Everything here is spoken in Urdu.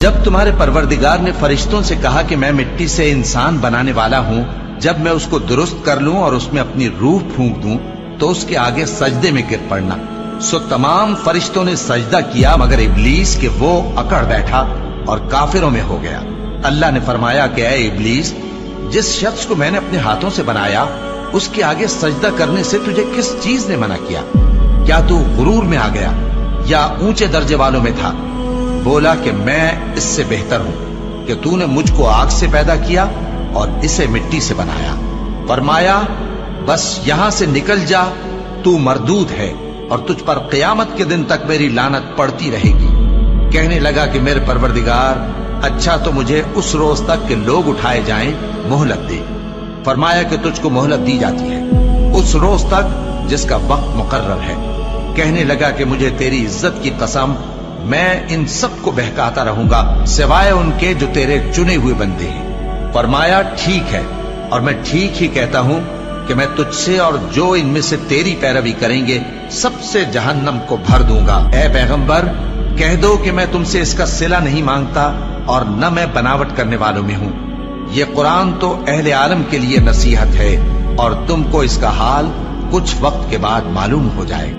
جب تمہارے پروردگار نے فرشتوں سے کہا کہ میں مٹی سے انسان بنانے والا ہوں، جب میں اس کو درست کر لوں اور اس میں اپنی روح پھونک دوں تو اس کے آگے سجدے میں گر پڑنا، سو تمام فرشتوں نے سجدہ کیا مگر ابلیس کہ وہ اکڑ بیٹھا اور کافروں میں ہو گیا۔ اللہ نے فرمایا کہ اے ابلیس، جس شخص کو میں نے اپنے ہاتھوں سے بنایا اس کے آگے سجدہ کرنے سے تجھے کس چیز نے منع کیا؟ کیا تو غرور میں آ گیا یا اونچے درجے والوں میں تھا؟ بولا کہ میں اس سے بہتر ہوں کہ تو نے مجھ کو آگ سے پیدا کیا اور اسے مٹی سے بنایا۔ فرمایا بس یہاں سے نکل جا، تو مردود ہے اور تجھ پر قیامت کے دن تک میری لعنت پڑتی رہے گی۔ کہنے لگا کہ میرے پروردگار، اچھا تو مجھے اس روز تک کہ لوگ اٹھائے جائیں مہلت دے۔ فرمایا کہ تجھ کو مہلت دی جاتی ہے اس روز تک جس کا وقت مقرر ہے۔ کہنے لگا کہ مجھے تیری عزت کی قسم، میں ان سب کو بہکاتا رہوں گا سوائے ان کے جو تیرے چنے ہوئے بندے ہیں۔ فرمایا ٹھیک ہے، اور میں ٹھیک ہی کہتا ہوں کہ میں تجھ سے اور جو ان میں سے تیری پیروی کریں گے سب سے جہنم کو بھر دوں گا۔ اے پیغمبر، کہہ دو کہ میں تم سے اس کا صلہ نہیں مانگتا اور نہ میں بناوٹ کرنے والوں میں ہوں۔ یہ قرآن تو اہل عالم کے لیے نصیحت ہے اور تم کو اس کا حال کچھ وقت کے بعد معلوم ہو جائے۔